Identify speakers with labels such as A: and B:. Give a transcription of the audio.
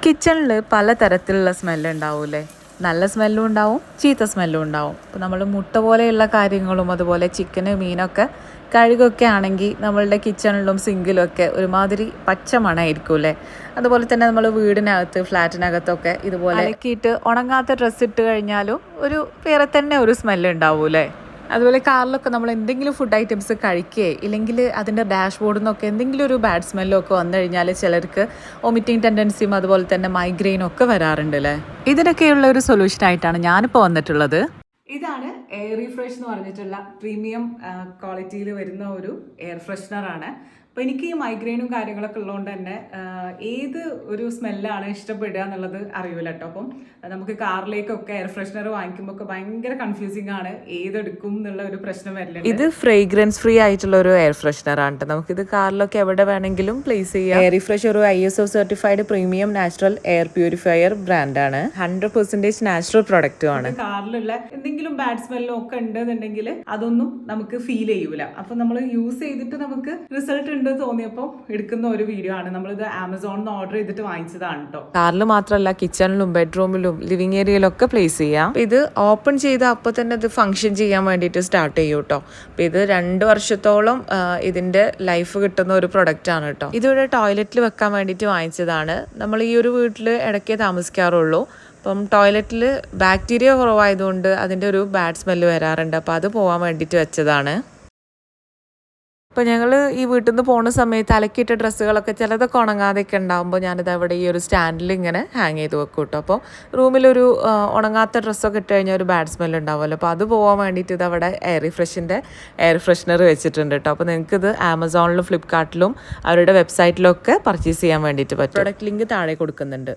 A: കിച്ചണിൽ പലതരത്തിലുള്ള സ്മെല്ല് ഉണ്ടാവൂലേ. നല്ല സ്മെല്ലും ഉണ്ടാവും, ചീത്ത സ്മെല്ലും ഉണ്ടാവും. ഇപ്പോൾ നമ്മൾ മുട്ട പോലെയുള്ള കാര്യങ്ങളും അതുപോലെ ചിക്കന് മീനൊക്കെ കഴുകൊക്കെ ആണെങ്കിൽ നമ്മളുടെ കിച്ചണിലും സിങ്കിലും ഒക്കെ ഒരുമാതിരി പച്ച മണമായിരിക്കും അല്ലേ. അതുപോലെ തന്നെ നമ്മൾ വീടിനകത്ത് ഫ്ലാറ്റിനകത്തൊക്കെ ഇതുപോലെ അലക്കിയിട്ട് ഉണങ്ങാത്ത ഡ്രസ്സ് ഇട്ട് കഴിഞ്ഞാലും ഒരു വേറെ തന്നെ ഒരു സ്മെല്ല് ഉണ്ടാവൂലേ. അതുപോലെ കാറിലൊക്കെ നമ്മൾ എന്തെങ്കിലും ഫുഡ് ഐറ്റംസ് കഴിക്കുകയോ ഇല്ലെങ്കിൽ അതിൻ്റെ ഡാഷ്ബോർഡിൽ നിന്നൊക്കെ എന്തെങ്കിലും ഒരു ബാഡ് സ്മെല്ലോ ഒക്കെ വന്നു കഴിഞ്ഞാൽ ചിലർക്ക് വൊമിറ്റിംഗ് ടെൻഡൻസിയും അതുപോലെ തന്നെ മൈഗ്രെയിനും ഒക്കെ വരാറുണ്ട് അല്ലേ. ഇതിനൊക്കെയുള്ള ഒരു സൊല്യൂഷനായിട്ടാണ് ഞാനിപ്പോൾ വന്നിട്ടുള്ളത്. ഇതാണ് എയർ റീഫ്രഷ് എന്ന് പറഞ്ഞിട്ടുള്ള പ്രീമിയം ക്വാളിറ്റിയിൽ വരുന്ന ഒരു എയർ ഫ്രഷ്നറാണ്. അപ്പോൾ എനിക്ക് ഈ മൈഗ്രെയിനും കാര്യങ്ങളൊക്കെ ഉള്ളതുകൊണ്ട് തന്നെ ഏത് ഒരു സ്മെല്ലാണ് ഇഷ്ടപ്പെടുക എന്നുള്ളത് അറിയില്ല കേട്ടോ. അപ്പം നമുക്ക് കാറിലേക്കൊക്കെ എയർ ഫ്രഷ്നർ വാങ്ങിക്കുമ്പോൾ ഒക്കെ ഭയങ്കര കൺഫ്യൂസിങ് ആണ്, ഏതെടുക്കും എന്നുള്ള ഒരു പ്രശ്നം വരില്ല. ഇത് ഫ്രേഗ്രൻസ് ഫ്രീ ആയിട്ടുള്ള ഒരു എയർ ഫ്രഷ്നർ ആണ് കേട്ടോ. നമുക്കിത് കാറിലൊക്കെ എവിടെ വേണമെങ്കിലും പ്ലേസ് ചെയ്യാം. എയർ റീഫ്രഷ് ഒരു ISO certified premium natural air purifier ബ്രാൻഡാണ്. 100% നാച്ചുറൽ പ്രൊഡക്റ്റും ആണ്. കാറിലുള്ള എന്തെങ്കിലും ബാഡ് സ്മെല്ലോ ഒക്കെ ഉണ്ടെന്നുണ്ടെങ്കിൽ അതൊന്നും നമുക്ക് ഫീൽ ചെയ്യൂല. അപ്പൊ നമ്മൾ യൂസ് ചെയ്തിട്ട് നമുക്ക് റിസൾട്ട് ഉണ്ട് തോന്നിയപ്പോൾ എടുക്കുന്ന ഒരു വീഡിയോ ആണ്. നമ്മളിത് ആമസോണിൽ നിന്ന് ഓർഡർ ചെയ്തിട്ട് വാങ്ങിച്ചതാണ് കേട്ടോ. കാറിൽ മാത്രമല്ല കിച്ചണിലും ബെഡ്റൂമിലും ലിവിംഗ് ഏരിയയിലൊക്കെ പ്ലേസ് ചെയ്യാം. ഇത് ഓപ്പൺ ചെയ്ത അപ്പോൾ തന്നെ ഇത് ഫംഗ്ഷൻ ചെയ്യാൻ വേണ്ടിയിട്ട് സ്റ്റാർട്ട് ചെയ്യും കേട്ടോ. അപ്പം ഇത് 2 വർഷത്തോളം ഇതിന്റെ ലൈഫ് കിട്ടുന്ന ഒരു പ്രൊഡക്റ്റ് ആണ് കേട്ടോ. ഇതിവിടെ ടോയ്ലറ്റിൽ വെക്കാൻ വേണ്ടിയിട്ട് വാങ്ങിച്ചതാണ്. നമ്മൾ ഈ ഒരു വീട്ടിൽ ഇടയ്ക്കേ താമസിക്കാറുള്ളൂ. അപ്പം ടോയ്ലറ്റിൽ ബാക്ടീരിയ കുറവായതുകൊണ്ട് അതിൻ്റെ ഒരു ബാഡ് സ്മെല്ല് വരാറുണ്ട്. അപ്പോൾ അത് പോകാൻ വേണ്ടിയിട്ട് വെച്ചതാണ്. അപ്പോൾ ഞങ്ങൾ ഈ വീട്ടിൽ നിന്ന് പോകുന്ന സമയത്ത് അലക്കിയിട്ട ഡ്രസ്സുകളൊക്കെ ചിലതൊക്കെ ഉണങ്ങാതെയൊക്കെ ഉണ്ടാകുമ്പോൾ ഞാനിത് അവിടെ ഈ ഒരു സ്റ്റാൻഡിൽ ഇങ്ങനെ ഹാങ് ചെയ്ത് വെക്കും കേട്ടോ. അപ്പോൾ റൂമിലൊരു ഉണങ്ങാത്ത ഡ്രസ്സൊക്കെ ഇട്ട് കഴിഞ്ഞാൽ ഒരു ബാഡ് സ്മെല്ല് ഉണ്ടാവുമല്ലോ. അപ്പോൾ അത് പോകാൻ വേണ്ടിയിട്ട് ഇത് അവിടെ എയർ റീഫ്രഷിൻ്റെ എയർ ഫ്രഷ്നർ വെച്ചിട്ടുണ്ട് കേട്ടോ. അപ്പോൾ നിങ്ങൾക്കിത് ആമസോണിലും ഫ്ലിപ്കാർട്ടിലും അവരുടെ വെബ്സൈറ്റിലൊക്കെ പർച്ചേസ് ചെയ്യാൻ വേണ്ടിയിട്ട് പറ്റും. പ്രൊഡക്റ്റ് ലിങ്ക് താഴെ കൊടുക്കുന്നുണ്ട്.